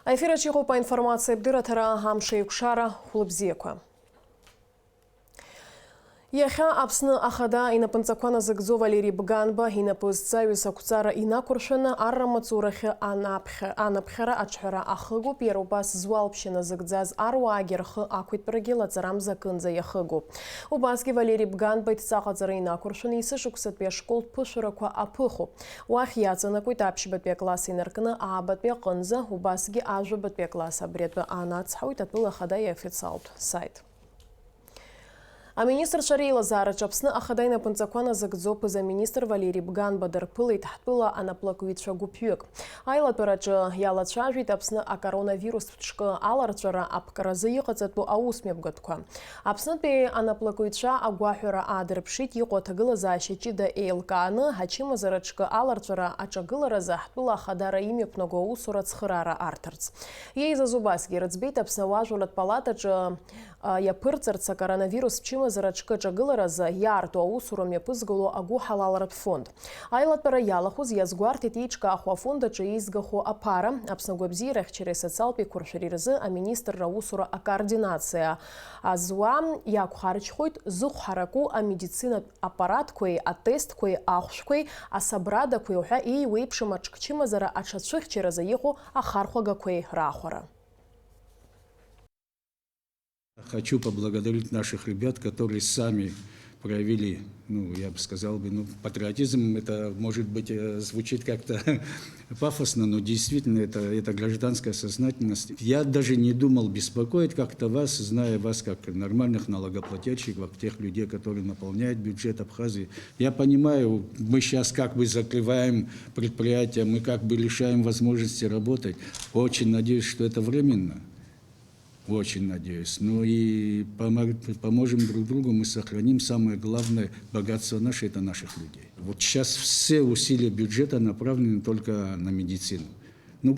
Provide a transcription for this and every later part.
Ефіра чого по інформації бдиратора Гамши Кшара Хулбзеква. Яха апсны ахада инапынцаквана зыгзо Валерий Бганба инапызцави сакуцара инакуршына аррамацурахи анапхера ачхара ахыгуп ерубас зуалпшина зыгзаз аруагерхы аквитпрыги лацарам закынза яхыгуп. Убасги Валерий Бганба итсахазара инакуршына исы шуксатпе школ пышыраква апыху. Уах яцанакуй тапшибатпе класс инаркына аабатпе қынза убасги ажвабатпе класс абретпе анацхауй татпыл ахада и официалт сайт. А министр Шарей Лазарыч апсны ахадайна пынцаквана зыгзопы за министр Валерий Бганба дарпылы тахпыла анаплакуитша гупюк. Айла турачы ялачажвит апсны а коронавирус чкы аларчара апкаразы йыqaцатпу аусмепгатква. Апсны пе анаплакуитша агуахюра адырпшит йыqотагыла защичи да эйлканы хачима зарачкы аларчара ачагылара захпыла ахадара имепного усура цхырара артарц. Ей за зубаски рыцбейт апсны важулат палатачы япырцарца коронавирус чима зарачка чагылараза ярту аусуром япызгало агу халаларат фонд. Айлат пара ялахуз язгуарт итичка ахуа фонда чаизгаху апара, апснагуабзирах через социалпи куршарирзы, а министр раусура а координация. А зуам якухарчхойт зухараку а медицина аппарат кой, а тест кой, ахшкой, а сабрада кой уха и уипшимачк чима зара ачачых через еху а хархуага кой рахуара. Хочу поблагодарить наших ребят, которые сами проявили, я бы сказал, патриотизм. Это, может быть, звучит как-то пафосно, но действительно это гражданская сознательность. Я даже не думал беспокоить как-то вас, зная вас как нормальных налогоплательщиков, тех людей, которые наполняют бюджет Абхазии. Я понимаю, мы сейчас как бы закрываем предприятия, мы как бы лишаем возможности работать. Очень надеюсь, что это временно. Очень надеюсь. Ну и поможем друг другу, мы сохраним самое главное богатство наше, это наших людей. Вот сейчас все усилия бюджета направлены только на медицину.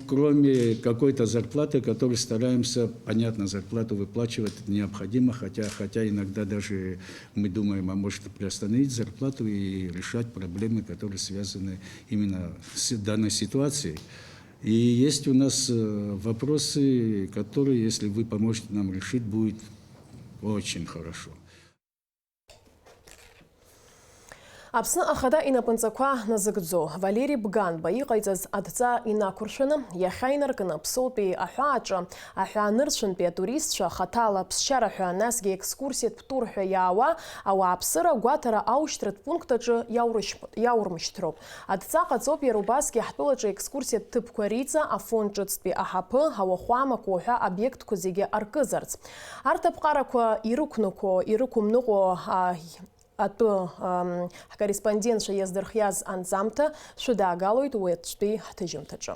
Кроме какой-то зарплаты, которую стараемся, понятно, зарплату выплачивать необходимо, хотя иногда даже мы думаем, а может приостановить зарплату и решать проблемы, которые связаны именно с данной ситуацией. И есть у нас вопросы, которые, если вы поможете нам решить, будет очень хорошо. Апсны ахада инапынцаква назыгдзо Валерий Бганба иҟаиҵаз адҵа инақәыршәаны иахьаинаркны ԥсоупеи аҳәааҿы аҳәаанырцәынтәи атуристцәа хаҭала ԥсшьара ҳәа насгьы екскурсиатә тур ҳәа иаауа ауааԥсыра агәаҭара аушьҭратә пунктаҿы иаурмышьҭроуп. Адҵа ҟаҵоуп иара убасгьы ҳтәылаҿы екскурсиатә ҭыԥқәа риҵа афонд ҿыцтәи аҳаԥы ауахәамақәа ҳәа обиектқәа зегьы аркызарц. Арҭ аԥҟарақәа ирықәымныҟәо атәы ҳкорреспондентцәа иаздырхиаз анҵамҭа шәыдаагалоит уи аҿтәи ҳҭыжьымҭаҿы.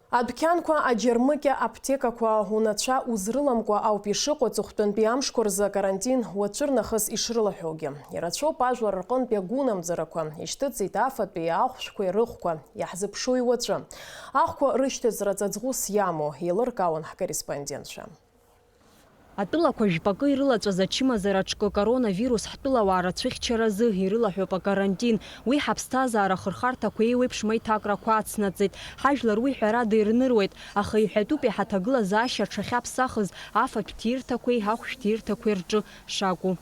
Адәқьанқәа, аџьармыкьа, аԥҭекақәа унацәа узрыламкәа ауп ишыҟоу аҵыхәтәантәи амшқәа рзы карантин уаҵәырнахыс ишрылаҳәоугьы. Ирацәоуп ажәлар рҟынтәи агәынамӡарақәа, ишьҭыҵит афатәи ахәшәқәеи рыхәқәа, иаҳзыԥшуи уаҵәы. Ахәқәа рышьҭыҵра ҵаҵӷәыс иамоу еилыркаауан ҳкорреспондентцәа. Атәылақәа жәпакы ирылаҵәаз ачымазараҿкы коронавирус ҳтәылауаа рацәыхьчаразы ирылаҳәоуп акарантин. Уи ҳаԥсҭазаара хырхарҭақәа еиуеиԥш маиҭакрақәа ацнаҵеит. Ҳажәлар уи ҳәарада ирныруеит, аха иҳәатәуп иҳаҭагылазаашьа ҽахьаԥсахыз афатә ҭирҭақәеи ахәшәҭирҭақәеи рҿы шакәу.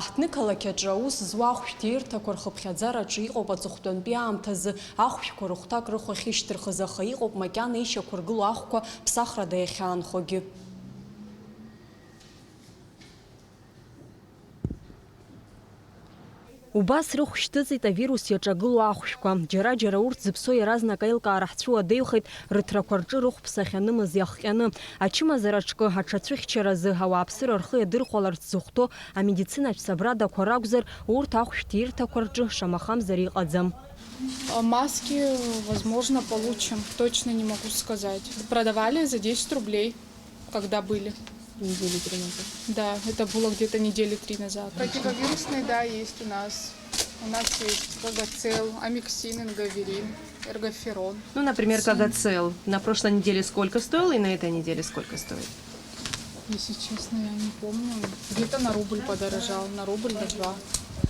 Аҳҭнықалақь аҿы аус зуа ахәшәҭирҭақәа рхыԥхьаӡараҿы иҟоуп аҵыхәтәантәи аамҭазы ахәшәқәа рыхәҭак рыхәа ахьышьҭырхыз, аха иҟоуп макьана ишьақәыргыло ахәқәа ԥсахрада иахьаанхогьы. Убас рыхәшьҭыҵит авирус иаҿагыло ахәшәқәа. Џьара-џьара урҭ зыԥсо иаразнак аилкаара ҳцәуадаҩхеит рыҭрақәа рҿы рыхәԥса ахьанымыз иахҟьаны. Ачымазараҿкы аҽацәыхьчаразы ауааԥсыра рхы иадырхәаларц зыхәҭоу амедицинатә сабрадақәа ракәзар, урҭ ахәшәҭирҭақәа рҿы шамахамзар иҟаӡам. Маски, возможно, получим. Точно не могу сказать. Продавали за 10 рублей, когда были. Недели 3 назад. Да, это было где-то недели 3 назад. Противовирусные, да, есть у нас. У нас есть Кагацел, Амиксин, Ингаверин, Эргоферон. Например, Кагацел на прошлой неделе сколько стоил и на этой неделе сколько стоит? Если честно, я не помню. Где-то на рубль подорожал, на рубль, на 2.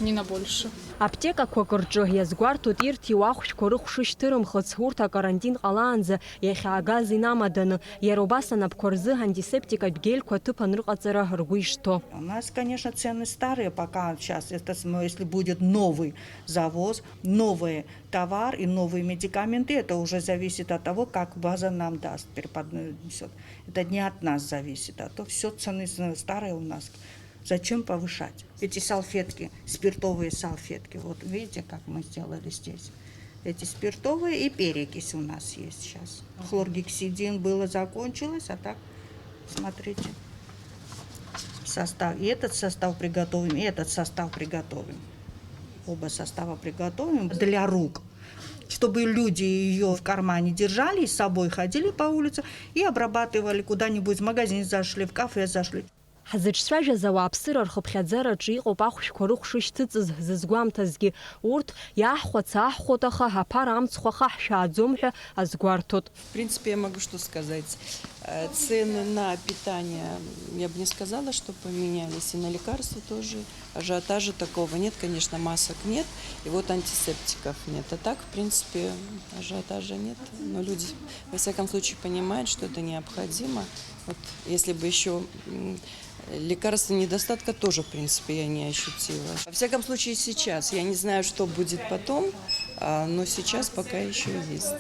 не на больше. Аптекақәак рҿы иазгәарҭоит ирҭи уахәшьқәа рыхәша шьҭырымхыц урҭ акарантин ҟалаанӡа иахьаагаз инамаданы, иара убас анапқәа рзы антисептикатә гельқәа аҭыԥан рыҟаҵара ргәы ишҭо. У нас, конечно, цены старые, пока сейчас, если будет новый завоз, новый товар и новые медикаменты, это уже зависит от того, как база нам даст, преподнесет. Это не от нас зависит, а то все цены старые у нас. Зачем повышать? Эти салфетки, спиртовые салфетки, вот видите, как мы сделали здесь. Эти спиртовые и перекись у нас есть сейчас. Хлоргексидин было закончилось, а так, смотрите, состав. И этот состав приготовим, и этот состав приготовим. Оба состава приготовим для рук, чтобы люди ее в кармане держали, с собой ходили по улице и обрабатывали куда-нибудь, в магазин зашли, в кафе зашли. Ҳзыҿцәажәаз ауааԥсыра рхыԥхьаӡараҿы иҟоуп ахәшәқәа рыхәша ишҭыҵыз зызгәамҭазгьы, урҭ иааҳхәац ааҳхәот, аха ҳаԥара амцхәаха ҳшәааӡом ҳәа азгәарҭот. В принципе, я могу что сказать. Цены на питание, я бы не сказала, что поменялись, и на лекарства тоже. Ажиотажа такого нет, конечно, масок нет, и вот антисептиков нет. А так, в принципе, ажиотажа нет. Но люди, во всяком случае, понимают, что это необходимо. Вот, если бы еще лекарства недостатка тоже, в принципе, я не ощутила. Во всяком случае, сейчас. Я не знаю, что будет потом, но сейчас пока еще есть.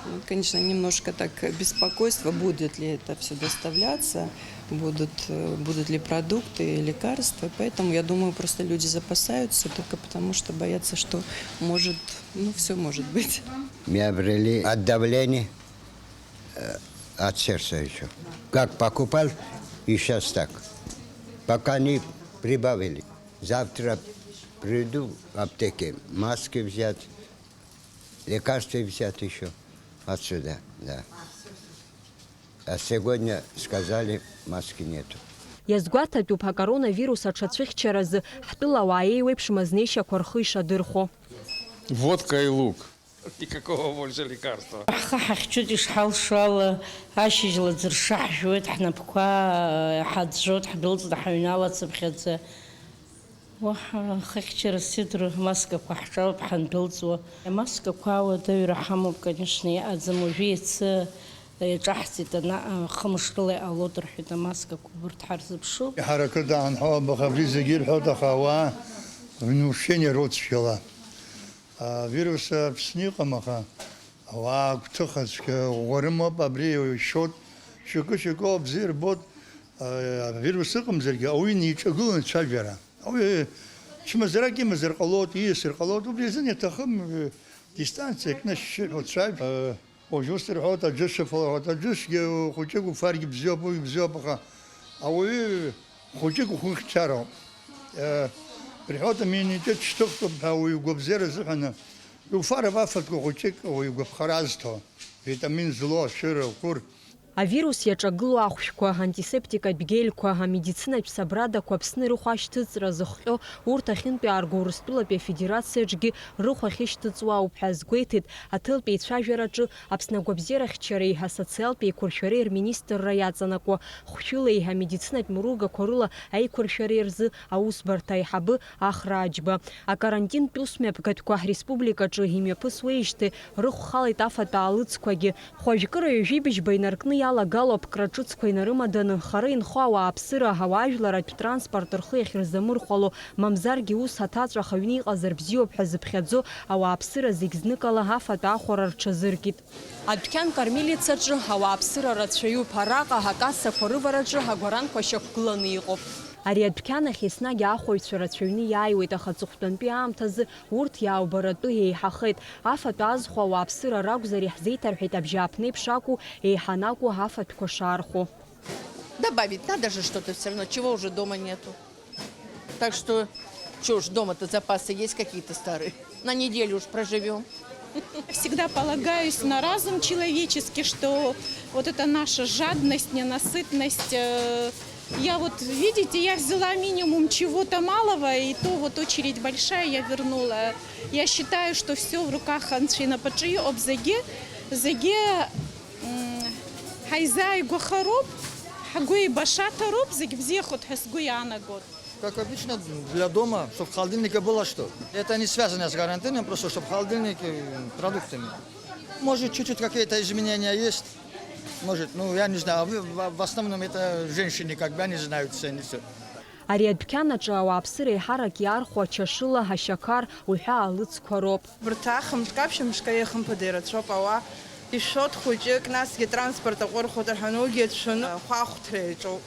Ну, конечно, немножко так беспокойство, будет ли это все доставляться, будут ли продукты, лекарства. Поэтому, я думаю, просто люди запасаются только потому, что боятся, что может, ну, все может быть. Меня брали от давления, от сердца еще. Как покупал, и сейчас так. Пока не прибавили. Завтра приду в аптеке, маски взять, лекарства взять еще. Отсюда, да. А сегодня сказали, маски нету. Иазгәаҭатәуп акоронавирус аҽацәыхьчаразы ҳтәыла ауаа еиуеиԥшым азнеишьақәа рхы ишадырхәо. Водка и лук. Никакого больше лекарства. Ҳахьчоит ишҳалшала, ашьыжьла ӡыршаҳжәуеит, ҳнапқәа ҳаӡәӡәоит, ҳдәылҵны ҳаҩналацыԥхьаӡа. Уаҳа хыхьчара сидр маскақәа ҳҿалоуп ҳандәылҵуа. Амаскақәа ауадаҩра ҳамоуп, конечно, иаҟаӡам. Уажәы иацы иаҿаҳҵеит хымшкыла иҟалоит рҳәеит амаскақәа, урҭ ҳарзыԥшуп. Иҳаракырда аанҳәо абӷабри зегьы ирҳәоит, аха ауаа рнушение роцәгьала. Авирус Аԥсны иҟам, аха ауаа гәҭыха цәгьа ӷәӷәарымоуп, абри ишьоит, шьоукы-шьоукы бзиа ирбоит, авирус ыҟамзаргьы ауаҩы неиҿагылон ацәажәара. Ауаҩы чмазарак имазар ҟалоит, ииасыр ҟалоит, убри азын иаҭахым дистанциак нышьшьыҳәа дцәажә. Уажәы ус ирҳәоит, аџьыш афалаҳәоит, аџьышгьы хәыҷык уфаргьы бзиоуп, уи бзиоуп, аха ауаҩы хәыҷык ухәыхьчароуп. Рҳәоит, аминитет шьҭыхтәуп ҳәа ауаҩы игәабзиара азыҳәаны иуфарап афатәқәа хәыҷык ауаҩы игәаԥхара азҭо, витамин злоу, ашәыра, уқәыр. Авирус иаҿагыло ахәшәқәа, антисептикатә гельқәа, амедицинатә сабрадақәа Аԥсны рыхәа ашьҭыҵра зыхҟьо, урҭ ахьынтәи аарго Урыстәылатәи афедерациаҿгьы рыхәа ахьышьҭыҵуа ауп ҳәа азгәеиҭеит аҭылтәи еицәажәараҿы Аԥсны агәабзиарахьчара еиҳа асоциалтә еиқәыршәареи рминистрра иаҵанакуа, хәшәыла еиҳа амедицинатә муругақәа рыла аиқәыршәареи рзы аусбарҭа аиҳабы Ахра Аџьба. Акарантинтә усмҩаԥгатәқәа ҳреспубликаҿы имҩаԥысуеижьҭеи рыхәхалеит афатә аалыҵқәагьы. Хәажәкыра ҩажәибжьба инаркны иалагало аԥкра ҿыцқәа инарымаданы, хара инхо ауааԥсыра, ауаажәларатә транспорт рхы иахьырзамырхәало, мамзаргьы ус аҭаҵәах аҩны иҟазар бзиоуп ҳәа зыԥхьаӡо ауааԥсыра зегь зныкала афатә ахәара рҽазыркит. Адәқьан Кармелицаҿы ауааԥсыра рацәаҩуп, араҟа акассақәа рывараҿы агәаранқәа шьақәгыланы иҟоуп. Ари адәқьан ахь еснагь ахәаҩцәа рацәаҩны иааиуеит, аха аҵыхәтәантәи аамҭазы урҭ иаубаратәы еиҳахеит. Афатә азхәа ауааԥсыра ракәзар иаҳзеиҭарҳәеит абжьааԥны еиԥш акәу, еиҳанакәу афатәқәа шаархәо. Добавить надо же что-то все равно, чего уже дома нету. Так что, уж дома-то запасы есть какие-то старые. На неделю уж проживем. Всегда полагаюсь на разум человеческий, что вот эта наша жадность, ненасытность. Я вот, видите, я взяла минимум чего-то малого, и то вот очередь большая я вернула. Я считаю, что все в руках Аншина Пачи, обзаге, хайзай гохароб, хагуи башатароб, загибзехот хасгуяна год. как обычно, для дома, чтобы в холодильнике было что. Это не связано с карантином, просто чтобы в холодильнике продуктами. Может, чуть-чуть какие-то изменения есть. Может, ну, я не знаю. В основном это женщины, как бы, они знают цены. Ари адәқьанаҿы ауааԥсыра еиҳарак иаархәо ачашыла, ҳашьақар уҳәа алыцқәа роуп. Брҭахымҭкаԥшьымшка еихымԥада ирацәоуп ауаа ишот хәыҷык, насгьы транспорт аҟәырхуеит рҳәаноугьы иацәшәаны хәаахәҭра иаҿоуп.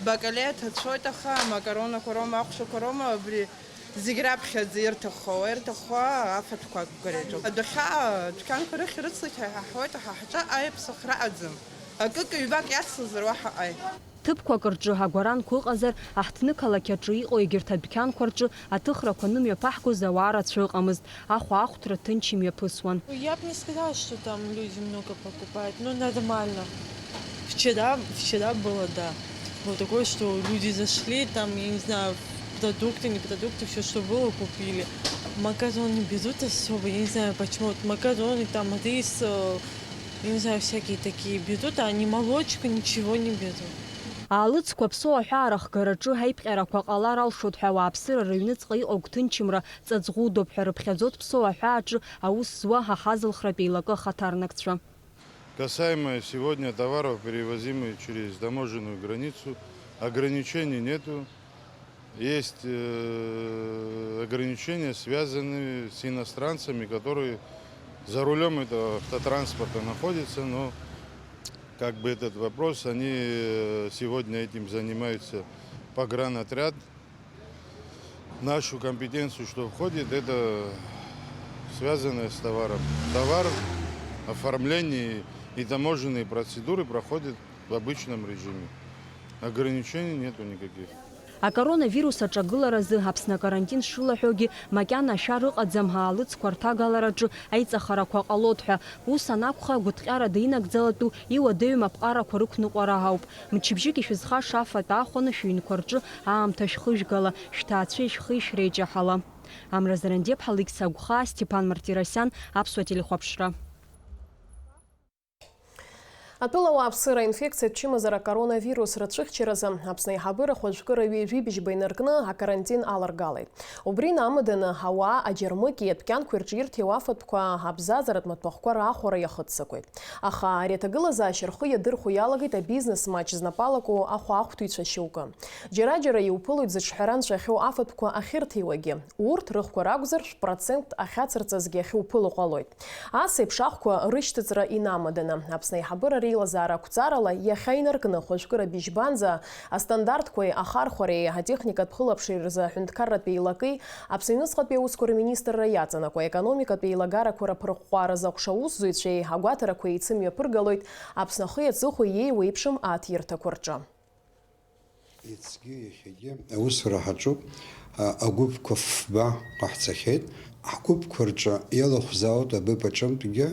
Бакалеҭ ацоит аха, амакаронақәа роума, аҟәшақәа роума, абри зегь раԥхьаӡа ирҭаххо афатәқәа акәкара иаҿоуп. Адәахьаа адәқьанқәа рыхь ирыцлеит ҳаҳәоит, аҳаҳҿа аиԥсахра аӡым. Акык ҩбак иацлазар уаҳа аи. Ҭыԥқәак рҿы агәаранқәа ыҟазар, аҳҭны қалақь аҿы иҟоу егьырҭ адәқьанқәа рҿы аҭыхрақәа нымҩаԥаҳгоз ауаа рацәа ыҟамызт. Ахәа-ахәҭра ҭынч имҩаԥысуан. Я бы не сказала, что там люди много покупают, но нормально. Вчера было, да. Было такое, что люди зашли, там, я не знаю, продукты, не продукты, все, что было, купили. Макароны берут особо, я не знаю почему. Вот макароны, там, рис, я не знаю, всякие такие берут, а они молочку ничего не берут. Алыцқәа ԥсоу аҳәаара хгараҿы ҳаиԥҟьарақәа ҟалар алшоит ҳәа ауааԥсыра рыҩныҵҟа иҟоу гәҭынчымра ҵаҵӷәудоуп ҳәа рыԥхьаӡоит ԥсоу аҳәааҿы аус зуа ҳахазылхратә еилакы ахаҭарнакцәа. Касаемо сегодня товаров, перевозимых через таможенную границу, ограничений нету. Есть ограничения, связанные с иностранцами, которые за рулем этого автотранспорта находятся, но как бы этот вопрос, они сегодня этим занимаются погранотряд. В нашу компетенцию, что входит, это связанное с товаром. Товар, оформление и таможенные процедуры проходят в обычном режиме. Ограничений нету никаких. Акоронавирус аҿагыларазы Аԥсны акарантин шылаҳәогьы макьана ашәа рыҟаӡам ҳәа алыцқәа рҭагалараҿы аиҵахарақәа ҟалоит ҳәа. Ус анакәха гәыҭҟьарада инагӡалатәу иуадаҩым аԥҟарақәа рықәныҟәара ауп. Мчыбжьык ишәызхаша афатә аахәаны шәыҩнқәа рҿы аамҭа шәхыжәгала, шәҭаацәеи шәхишьра еиҷаҳала. Амра Зарандеԥҳа, Алықьса Агәха, Степан Мартиросиан, Аԥсуа телехәаԥшра. Атәыла ауааԥсыра инфекциатә чымазара коронавирус рацәыхьчаразы Аԥсны аиҳабыра хәажәкыра ҩажәибжьба инаркны акарантин аларгалеит. Убри намыданы ауаа аџьармыкьи адәқьанқәа ирҿирҭиуа афатәқәа абзазаратә маҭәахәқәа раахәара иахыццакуеит. Аха ари аҭагылазаашьа рхы иадырхәо иалагеит абизнес маҷ знапалаку ахәаахәҭыҩцәа шьоукы. Џьара-џьара иуԥылоит зыҿҳәара нцәахьоу афатәқәа ахьырҭиуагьы. Урҭ рыхқәа ракәзар шә-процент ахьацырҵазгьы ахьуԥыло ҟалоит. Ас еиԥш ахәқәа рышьҭыҵра инамыданы Аԥсны аиҳабыра реилазаара ақәҵарала иахьа инаркны хәажәкыра бжьбанӡа астандартқәеи ахархәареи атехникатә хылаԥшреи рзы аҳәынҭқарратә еилаки Аԥсны Аҩныҵҟатәи аусқәа рминистрра иаҵанакуа економикатә еилагарақәа раԥырӷәӷәара зыҟәша аусзуҩцәеи агәаҭарақәа еицымҩаԥыргалоит Аԥсны ахи аҵыхәа иеиуа еиԥшым аҭирҭақәа рҿы. Иацгьы иахьагьы аусура ҳаҿуп, агәыԥқәа фба ҟаҳҵахьеит. Ҳгәыԥқәа рҿы иалахәзаауеит абып аҿынтәгьы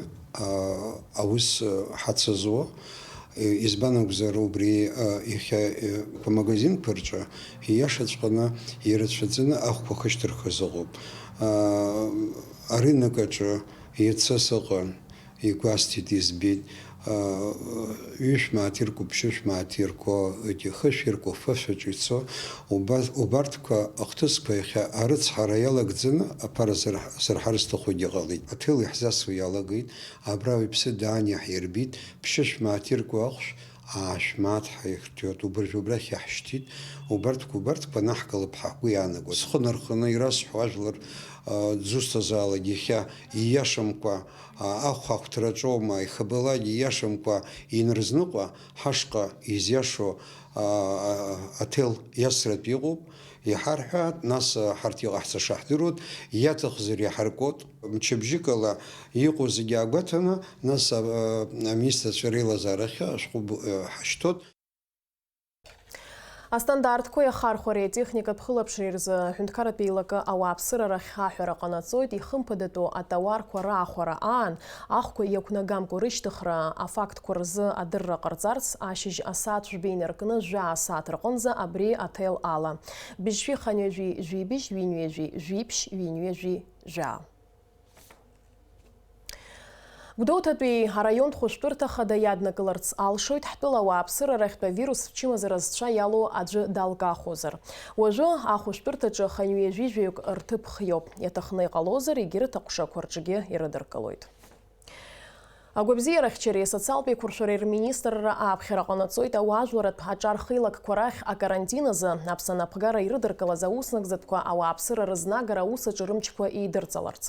аус ҳацызуа, избан акәзар убри иахьа амагазинқәа рҿы ииашаҵәҟьаны ирацәаӡаны ахәқәа хышьҭырхыз ыҟоуп. Арынок аҿы иацы сыҟан, игәасҭеит, избеит. Ҩышә-мааҭ иркуп, ԥшьышә-мааҭ ирко, хышә ирко, фышәаҿ ицо, убарҭқәа ахҭысқәа иахьа арыцҳара иалагӡаны аԥара зырҳар зҭахугьы ҟалеит. Аҭел иаҳзасуа иалагеит, абра иԥсы даан иаҳирбит, ԥшьышә-мааҭ ирко ахәшә, аашә-мааҭ ҳаихҭиоит, убрахь иаҳшьҭит, убарҭқәа наҳкылап ҳгәы иаанагоит. Схы нарханы ирасҳәо ажәлар дзусҭазаалак иахьа ииашамкәа ахәаахәҭраҿоума, ихабалагьы ииашамкәа инрызныҟәа ҳашҟа изиашо аҭел иасратә иҟоуп. Иҳарҳәаат, нас ҳарҭ иҟаҳҵаша шаҳдыруеит, иаҭахзар иаҳаркуеит. Мчыбжьыкала иҟоу зегьы аагәаҭаны, нас аминистрцәа реилазаарахьы ашәҟәы ҳашьҭоит. Астандартқәеи ахархәареи атехникатә хылаԥшреи рзы аҳәынҭқарратә еилакы ауааԥсыра рахь аҳәара ҟанаҵоит. Ихымԥадатәу атауарқәа раахәара аан ахәқәа иақәнагамкәа рышьҭыхра афактқәа рзы адырра ҟарҵарц ашьыжь асааҭ жәба инаркны жәа-асааҭ рҟынӡа абри аҭел ала. Быжьшәи ханҩажәи жәибыжь, ҩынҩажәи жәиԥшь, ҩынҩажәи жәа. Гәдоуҭатәи араион хәышәтәырҭа хада иаднакыларц алшоит ҳтәыла ауааԥсыра рахьтә авирус чымазара зцәа иалоу аӡәы далкахозар. Уажәы ахәышәтәырҭаҿы хаҩҩы-жәижәҩык рҭыԥ хиоуп. Иаҭахны иҟалозар, егьырҭ аҟәшақәа рҿгьы ирыдыркылоит. Агәабзиарахьчареи асоциалтә еиқәыршәареи рминистрра ааԥхьара ҟанаҵоит ауаажәларатә аҿархеилагқәа рахь акарантин азы аԥсанапхгара ирыдыркылаз ауснагӡатәқәа ауааԥсыра рызнагара аус аҿы рымчқәа еидырҵаларц.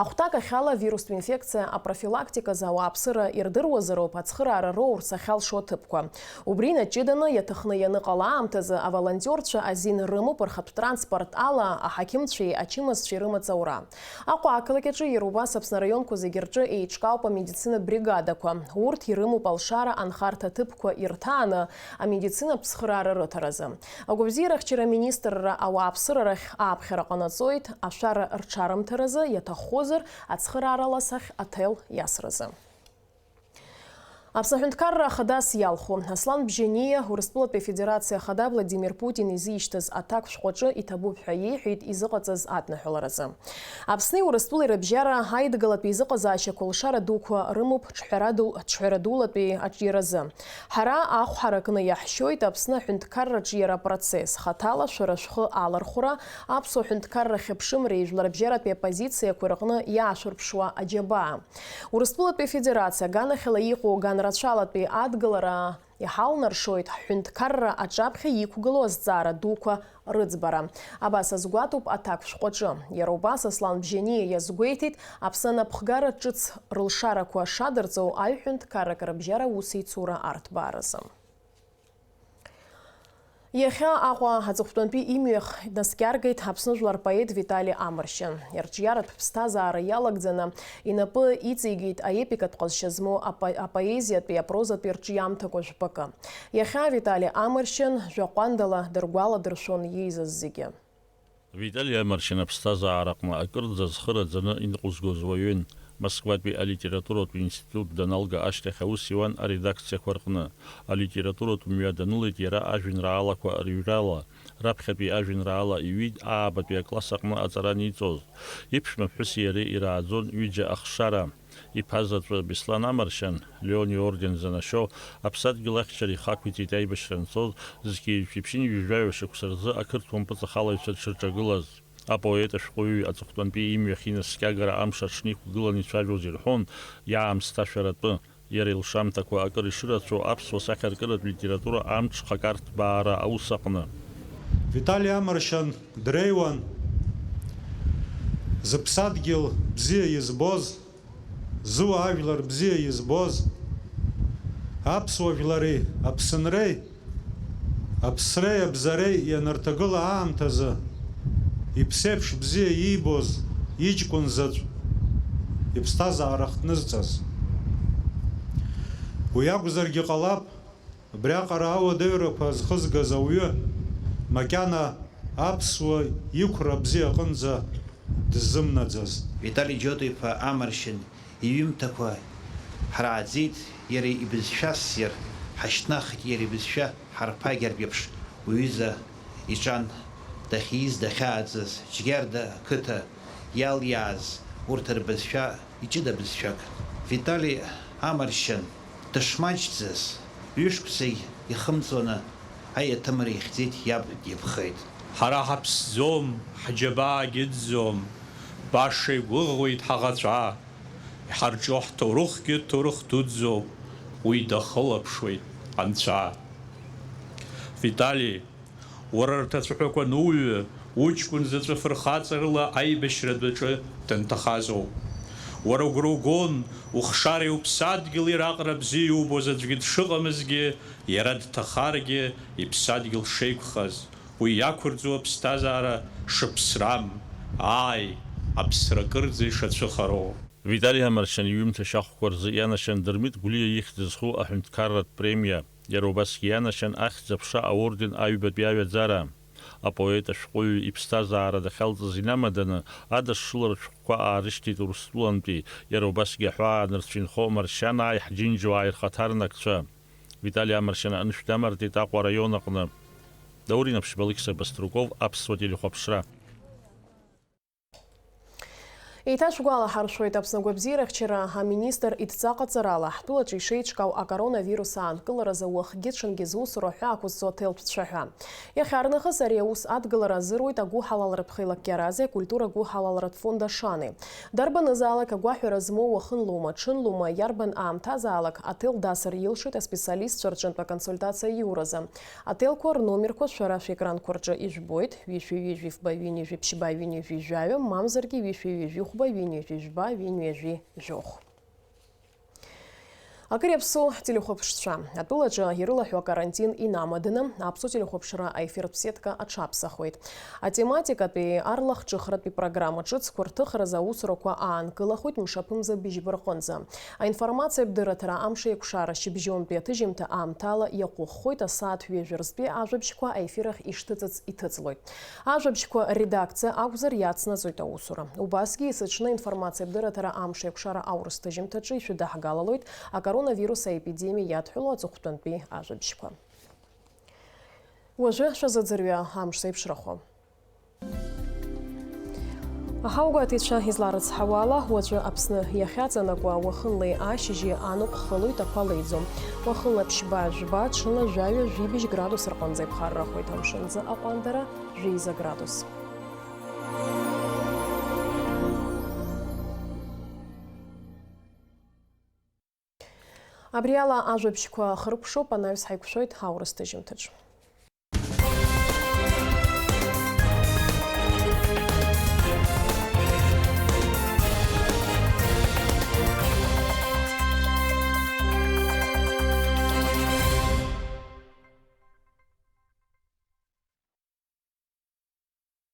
Ахәҭак ахьала вирустә инфекциа апрофилактиказы ауааԥсыра ирдыруазароуп ацхыраара роурц ахьалшо аҭыԥқәа. Убри наҷыданы иаҭахны ианыҟала аамҭазы аволонтерцәа азин рымоуп рхатә транспорт ала аҳақьымцәеи ачымазцәеи рымаҵаура. Аҟәа ақалақь аҿы иара убас Аԥсны араионқәа зегьы рҿы еиҿкаауп амедицинатә бригадақәа. Урҭ ирымоуп алшара анхарҭа аҭыԥқәа ирҭааны амедицинатә цхыраара рыҭаразы. Агәабзиарахьчара аминистрра ауааԥсыра рахь ааԥхьара ҟанаҵоит ашәара рҽарымҭаразы иаҭаххозар ацхыраара ласахь аҭел иасразы. Аԥсны аҳәынҭқарра хадас иалху Аслан Бжьаниа Урыстәылатәи Афедерациа ахада Владимир Путин изишьҭыз аҭак шәҟәаҿы иҭабуп ҳәа иеиҳәеит изыҟаҵаз аднаҳәаларазы. Аԥсни Урыстәылеи рыбжьара аидгылатәи изыҟазаашьақәа лшара дуқәа рымоуп ҿҳәара дулатәи аҿиаразы. Ҳара ахәҳара кны иаҳшьоит Аԥсны аҳәынҭқарраҿы иара апроцесс хаҭала шәара шәхы алархәра аԥсуа аҳәынҭқаррахь аԥшымреи жәларбжьаратәи апозициақәа рҟны иаашәырԥшуа аџьабаа. Урыстәылатәи Афедерациа аганахьала иҟоу ганрацәалатәи адгылара иҳалнаршоит ҳҳәынҭқарра аҿаԥхьа иқәгылоу азҵаара дуқәа рыӡбара. Абас азгәаҭоуп аҭак шәҟәаҿы. Иара убас Аслан Бжьаниа иазгәеиҭеит аԥсанапхгара ҿыц рылшарақәа шадырҵоу аҩҳәынҭқаррак рыбжьара усеицура арҭбааразы. Иахьа Аҟәа аҵыхәтәантәи имҩах днаскьаргеит Аԥсны жәлар поет Витали Амаршьын. Ирҿиаратә ԥсҭазаара иалагӡаны инапы иҵеигеит аепикатә ҟазшьа змоу апоезиатәи апрозатәи рҿиамҭақәа жәпакы. Иахьа Витали Амаршьын жәаҟәандала дыргәаладыршәон иеизаз зегьы. Витали Амаршьын аԥсҭазаараҟны акырӡа зхыраӡаны иныҟәызгоз уаҩын. Москватәи алитературатә институт даналга ашьҭахь аус иуан аредакциақәа рҟны. Алитературатә мҩа данылеит иара ажәеинраалақәа рыҩрала. Раԥхьатәи ажәеинраала иҩит аабатәи акласс аҟны аҵара аниҵоз. Иԥшәма ԥҳәыси иареи ирааӡон ҩыџьа ахшара. Иԥазаҵәы Беслан Амаршьын Леони орден занашьо аԥсадгьыл ахьчара ихақәиҵеит аибашьра анцоз зқьи-ҩ-ԥшьини ҩажәаҩа шықәса рзы ақырҭуа мпыҵахалаҩцәа дшырҿагылаз. Апоет ашәҟәыҩҩы аҵыхәтәантәи имҩахь инаскьагара амш аҽны иқәгыланы ицәажәоз ирҳәон иаамсҭа шәаратәы. Иара илшамҭақәа акыр ишырацәоу аԥсуа сахьаркыратә литература амч хакарҭбаара аус аҟны. Витали Амаршьын дреиуан зыԥсадгьыл бзиа избоз, зуаажәлар бзиа избоз, аԥсуа жәлареи аԥсынреи, аԥсреи абзареи ианырҭагыла аамҭазы иԥсеиԥш бзиа иибоз иҷкәын заҵә иԥсҭазаара хҭнызҵаз. Уи акәзаргьы ҟалап, абриаҟара ауадаҩрақәа зхызгаз ауаҩы макьана аԥсуа иқәра бзиа аҟынӡа дыззымнаӡаз. Витали Џьоту-иԥа Амаршьын иҩымҭақәа ҳрааӡеит, иара ибызшәа ссир ҳашьҭнахит, иара ибызшәа ҳарԥагьартә еиԥш уҩыза иҿан дахьиз дахьааӡаз џьгьарда қыҭа иалиааз урҭ рбызшәа иҷыда бызшәак. Витали Амаршьын дышмаҷӡаз ҩышықәсеи ихымҵуаны аиаҭымра ихьӡеит, иаб дипхеит. Ҳара ҳаԥсӡом, ҳџьабаагьы ыӡӡом, баша игәыӷуеит ҳаӷацәа, иҳарҿо ҳҭоурыхгьы ҭоурых дуӡӡоуп, уи дахылаԥшуеит анцәа. Витали, уара рҭацәҳәақәа нуҩы, уҷкәын заҵәы фырхаҵарыла аибашьра дәаҿы данҭахазоуп. Уара угәра угон, ухшареи уԥсадгьыли раҟара бзиа иубоз аӡәгьы дшыҟамызгьы, иара дҭахаргьы иԥсадгьыл шеиқәхаз, уи иақәырӡуа аԥсҭазаара шыԥсрам, ааи, аԥсра кырӡа ишацәыхароу. Витали Амаршьын иҩымҭа шьахәқәа рзы ианашьан Дырмит Гәлиа ихьӡ зху аҳәынҭқарратә премиа. Иара убасгьы ианашьан ахьӡ-аԥша аорден аҩбатәи аҩаӡара. Апоет ашәҟәыҩҩы иԥсҭазаара дахьалҵыз инамаданы адашшыларатә шәҟәқәа аарышьҭит Урыстәылантәи, иара убасгьы аҳәаа нырцәинхо маршьанааи ҳџьынџьуааи рхаҭарнакцәа. Витали Амаршьын анышә дамартит Аҟәа араион аҟны. Даурин Аԥшьбалықьса Баструков, аԥсуа телехәаԥшра. Еиҭашәгәала ҳаршоит Аԥсны агәабзиарахьчара аминистр идҵаҟаҵарала ҳтәылаҿы ишеиҿкаау акоронавирус аанкыларазы уахгьы ҽынгьы зусура ҳәа ақәызҵо аҭелтәцәа ҳәа. Иахьарнахыс ари аус адгылара азыруит агәыҳалалратә хеилаккьарази акультура гәыҳалалратә фонд ашани. Дарбанызаалак агәаҳәара змоу уахынлоума, ҽынлоума, иарбан аамҭазаалак аҭел дасыр илшоит аспециалистцәа рҿынтә аконсультациа иуразы. Аҭелқәа рномерқәа шәара шәекранқәа рҿы ижәбоит, ҩышәи-ҩыжәи-фба ҩынҩыжәи-ԥшьба ҩынҩыжәи-жәаҩа, мамзаргьы ҩышәи-ҩыжәи Акыр иаԥсоу телехәаԥшцәа. Атәылаҿы ирылаҳәо карантин инамаданы аԥсуа телехәаԥшра аефиртә сетка аҽаԥсахуеит. Атематикатәи арлахҿыхратәи программа ҿыцқәа рҭыхразы аусурақәа аанкылахоит мшаԥымза быжьба рҟынӡа. Аинформациатә дырраҭара амш еиқәшара шьыбжьонтәи аҭыжьымҭа аамҭала иаҟәыххоит асааҭ ҩажәа ажәабжьқәа аефирахь ишҭыҵыц иҭыҵлоит. Ажәабжьқәа редакциа акәзар иацнаҵоит аусура. Убасгьы исыҽны информациатә дырраҭара амш еиқәшара аурыс ҭыжьымҭаҿы ишәыдаҳгалалоит акоронавирус аепидемиа иадҳәало аҵыхәтәантәи ажәабжьқәа. Уажәы шәазыӡырҩа амш зеиԥшрахо. Аҳаугәаҭеицәа изларыцҳауа ала, уаҵәы Аԥсны иахьаҵанакуа уахынлеи ашьыжьи аныҟәхылоит ақәа-леиӡом. Уахынла ԥшьба-жәба, ҽынла жәаҩа-жәибжь градус рҟынӡа иԥхаррахоит, амшынӡа аҟәандара 10 градус. Абриала ажәабжьқәа хыркәшоуп, анаҩс ҳаиқәшәоит аурыс ҭыжьымҭаҿ.